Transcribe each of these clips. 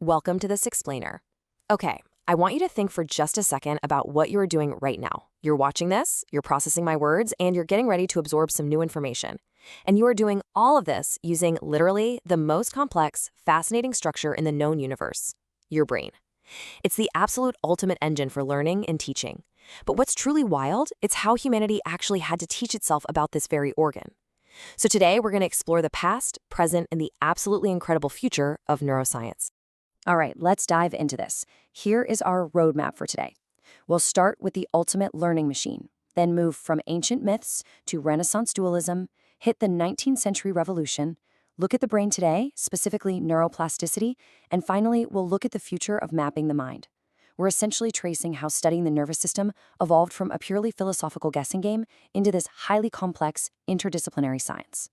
Welcome to this explainer. Okay, I want you to think for just a second about what you're doing right now. You're watching this, you're processing my words, and you're getting ready to absorb some new information. And you are doing all of this using literally the most complex, fascinating structure in the known universe, your brain. It's the absolute ultimate engine for learning and teaching. But what's truly wild, it's how humanity actually had to teach itself about this very organ. So today, we're going to explore the past, present, and the absolutely incredible future of neuroscience. All right, let's dive into this. Here is our roadmap for today. We'll start with the ultimate learning machine, then move from ancient myths to Renaissance dualism, hit the 19th century revolution, look at the brain today, specifically neuroplasticity, and finally, we'll look at the future of mapping the mind. We're essentially tracing how studying the nervous system evolved from a purely philosophical guessing game into this highly complex, interdisciplinary science.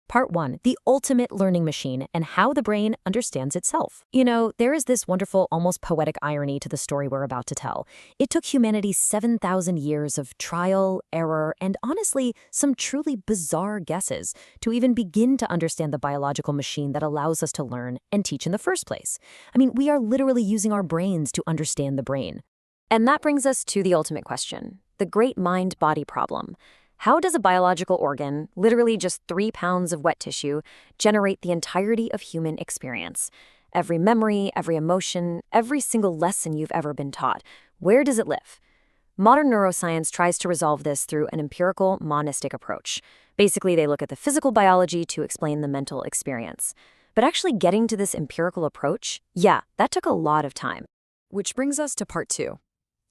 Part 1, the ultimate learning machine and how the brain understands itself. You know, there is this wonderful, almost poetic irony to the story we're about to tell. It took humanity 7,000 years of trial, error, and honestly, some truly bizarre guesses to even begin to understand the biological machine that allows us to learn and teach in the first place. I mean, we are literally using our brains to understand the brain. And that brings us to the ultimate question, the great mind-body problem. How does a biological organ, literally just 3 pounds of wet tissue, generate the entirety of human experience? Every memory, every emotion, every single lesson you've ever been taught. Where does it live? Modern neuroscience tries to resolve this through an empirical, monistic approach. Basically, they look at the physical biology to explain the mental experience. But actually getting to this empirical approach, that took a lot of time. Which brings us to part 2,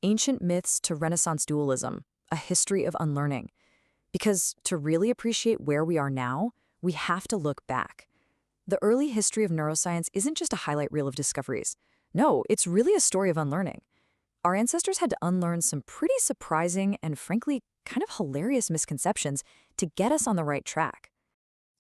ancient myths to Renaissance dualism, a history of unlearning. Because to really appreciate where we are now, we have to look back. The early history of neuroscience isn't just a highlight reel of discoveries. No, it's really a story of unlearning. Our ancestors had to unlearn some pretty surprising and frankly kind of hilarious misconceptions to get us on the right track.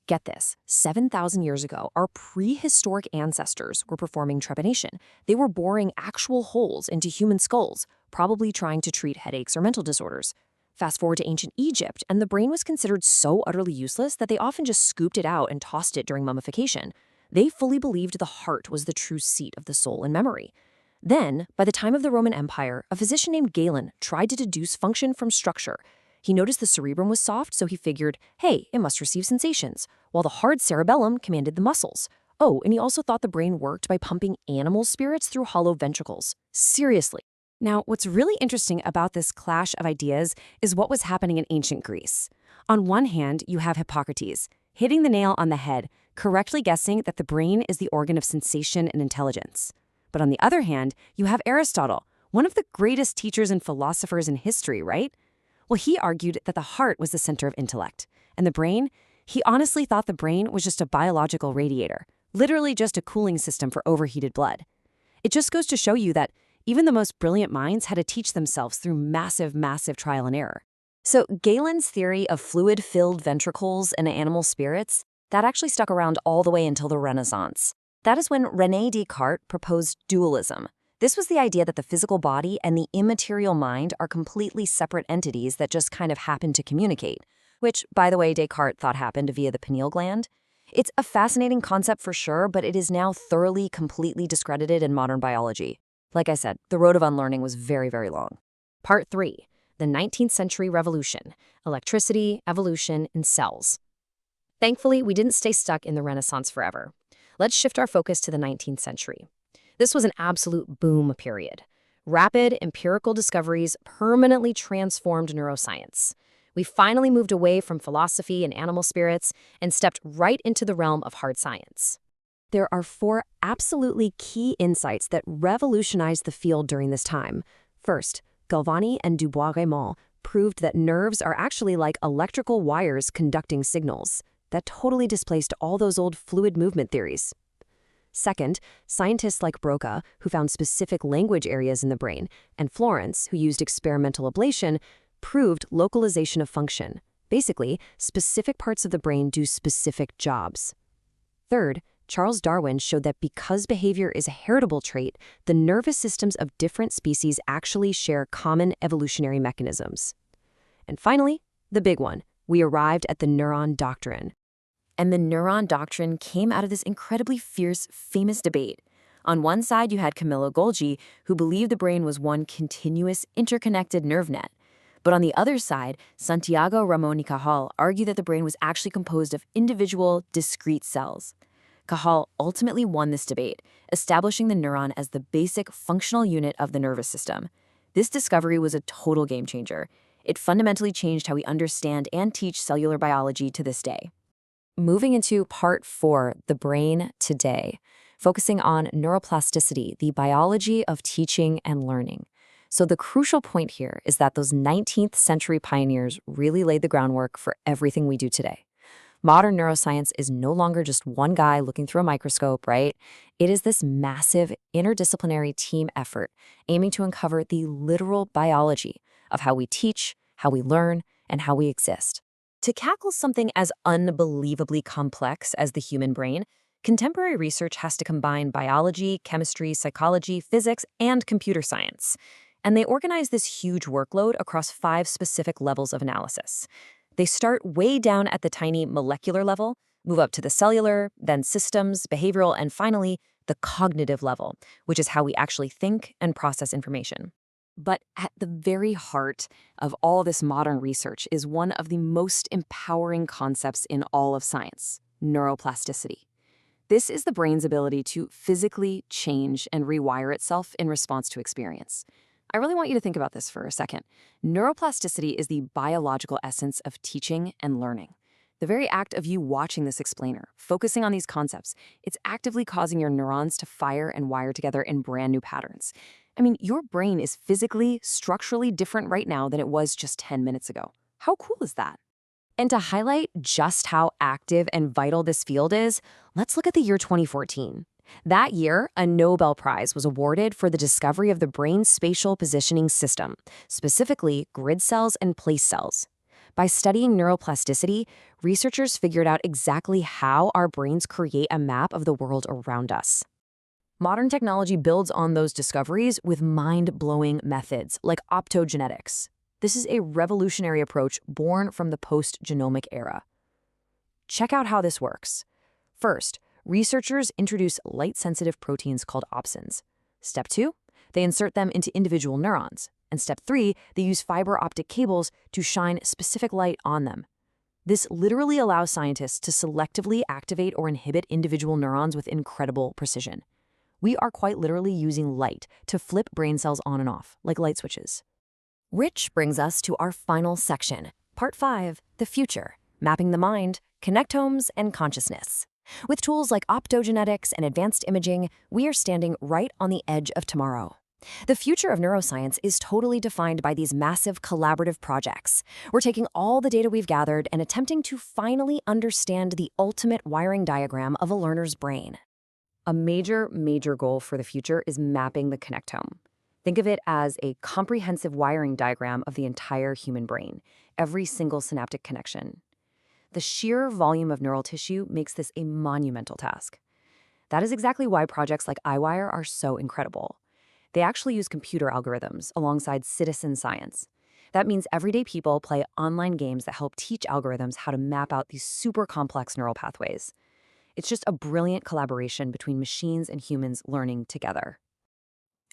Get this, 7,000 years ago, our prehistoric ancestors were performing trepanation. They were boring actual holes into human skulls, probably trying to treat headaches or mental disorders. Fast forward to ancient Egypt, and the brain was considered so utterly useless that they often just scooped it out and tossed it during mummification. They fully believed the heart was the true seat of the soul and memory. Then, by the time of the Roman Empire, a physician named Galen tried to deduce function from structure. He noticed the cerebrum was soft, so he figured, hey, it must receive sensations, while the hard cerebellum commanded the muscles. Oh, and he also thought the brain worked by pumping animal spirits through hollow ventricles. Seriously. Now, what's really interesting about this clash of ideas is what was happening in ancient Greece. On one hand, you have Hippocrates, hitting the nail on the head, correctly guessing that the brain is the organ of sensation and intelligence. But on the other hand, you have Aristotle, one of the greatest teachers and philosophers in history, right? Well, he argued that the heart was the center of intellect. And the brain? He honestly thought the brain was just a biological radiator, literally just a cooling system for overheated blood. It just goes to show you that even the most brilliant minds had to teach themselves through massive, massive trial and error. So Galen's theory of fluid-filled ventricles and animal spirits, that actually stuck around all the way until the Renaissance. That is when René Descartes proposed dualism. This was the idea that the physical body and the immaterial mind are completely separate entities that just kind of happen to communicate, which, by the way, Descartes thought happened via the pineal gland. It's a fascinating concept for sure, but it is now thoroughly, completely discredited in modern biology. Like I said, the road of unlearning was very, very long. Part 3, the 19th century revolution, electricity, evolution, and cells. Thankfully, we didn't stay stuck in the Renaissance forever. Let's shift our focus to the 19th century. This was an absolute boom period. Rapid, empirical discoveries permanently transformed neuroscience. We finally moved away from philosophy and animal spirits and stepped right into the realm of hard science. There are 4 absolutely key insights that revolutionized the field during this time. First, Galvani and Dubois-Reymond proved that nerves are actually like electrical wires conducting signals. That totally displaced all those old fluid movement theories. Second, scientists like Broca, who found specific language areas in the brain, and Florence, who used experimental ablation, proved localization of function. Basically, specific parts of the brain do specific jobs. Third, Charles Darwin showed that because behavior is a heritable trait, the nervous systems of different species actually share common evolutionary mechanisms. And finally, the big one, we arrived at the neuron doctrine. And the neuron doctrine came out of this incredibly fierce, famous debate. On one side, you had Camillo Golgi, who believed the brain was one continuous, interconnected nerve net. But on the other side, Santiago Ramon y Cajal argued that the brain was actually composed of individual, discrete cells. Cajal ultimately won this debate, establishing the neuron as the basic functional unit of the nervous system. This discovery was a total game changer. It fundamentally changed how we understand and teach cellular biology to this day. Moving into part 4, the brain today, focusing on neuroplasticity, the biology of teaching and learning. So the crucial point here is that those 19th century pioneers really laid the groundwork for everything we do today. Modern neuroscience is no longer just one guy looking through a microscope, right? It is this massive interdisciplinary team effort aiming to uncover the literal biology of how we teach, how we learn, and how we exist. To tackle something as unbelievably complex as the human brain, contemporary research has to combine biology, chemistry, psychology, physics, and computer science. And they organize this huge workload across 5 specific levels of analysis. They start way down at the tiny molecular level, move up to the cellular, then systems, behavioral, and finally, the cognitive level, which is how we actually think and process information. But at the very heart of all this modern research is one of the most empowering concepts in all of science: neuroplasticity. This is the brain's ability to physically change and rewire itself in response to experience. I really want you to think about this for a second. Neuroplasticity is the biological essence of teaching and learning. The very act of you watching this explainer, focusing on these concepts, it's actively causing your neurons to fire and wire together in brand new patterns. I mean, your brain is physically, structurally different right now than it was just 10 minutes ago. How cool is that? And to highlight just how active and vital this field is, let's look at the year 2014. That year, a Nobel Prize was awarded for the discovery of the brain's spatial positioning system, specifically grid cells and place cells. By studying neuroplasticity, researchers figured out exactly how our brains create a map of the world around us. Modern technology builds on those discoveries with mind-blowing methods like optogenetics. This is a revolutionary approach born from the post-genomic era. Check out how this works. First, researchers introduce light-sensitive proteins called opsins. Step 2, they insert them into individual neurons. And step 3, they use fiber optic cables to shine specific light on them. This literally allows scientists to selectively activate or inhibit individual neurons with incredible precision. We are quite literally using light to flip brain cells on and off, like light switches. Which brings us to our final section, Part 5, the future, mapping the mind, connectomes, and consciousness. With tools like optogenetics and advanced imaging, we are standing right on the edge of tomorrow. The future of neuroscience is totally defined by these massive collaborative projects. We're taking all the data we've gathered and attempting to finally understand the ultimate wiring diagram of a learner's brain. A major goal for the future is mapping the connectome. Think of it as a comprehensive wiring diagram of the entire human brain, every single synaptic connection. The sheer volume of neural tissue makes this a monumental task. That is exactly why projects like iWire are so incredible. They actually use computer algorithms alongside citizen science. That means everyday people play online games that help teach algorithms how to map out these super complex neural pathways. It's just a brilliant collaboration between machines and humans learning together.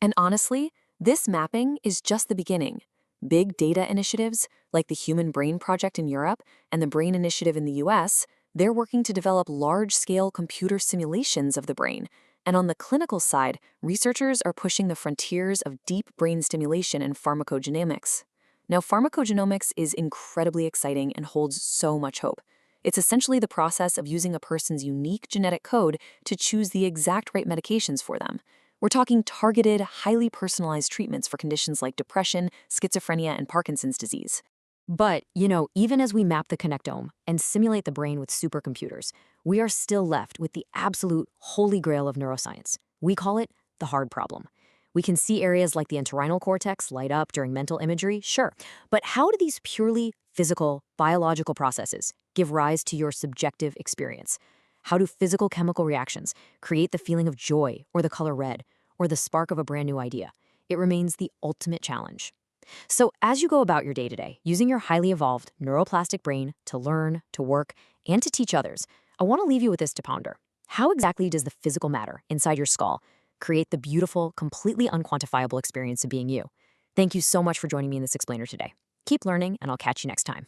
And honestly, this mapping is just the beginning. Big data initiatives, like the Human Brain Project in Europe and the Brain Initiative in the US, they're working to develop large-scale computer simulations of the brain. And on the clinical side, researchers are pushing the frontiers of deep brain stimulation and pharmacogenomics. Now, pharmacogenomics is incredibly exciting and holds so much hope. It's essentially the process of using a person's unique genetic code to choose the exact right medications for them. We're talking targeted, highly personalized treatments for conditions like depression, schizophrenia, and Parkinson's disease. But, even as we map the connectome and simulate the brain with supercomputers, we are still left with the absolute holy grail of neuroscience. We call it the hard problem. We can see areas like the entorhinal cortex light up during mental imagery, sure. But how do these purely physical, biological processes give rise to your subjective experience? How do physical chemical reactions create the feeling of joy or the color red or the spark of a brand new idea? It remains the ultimate challenge. So as you go about your day-to-day, using your highly evolved neuroplastic brain to learn, to work, and to teach others, I want to leave you with this to ponder. How exactly does the physical matter inside your skull create the beautiful, completely unquantifiable experience of being you. Thank you so much for joining me in this explainer today. Keep learning, and I'll catch you next time.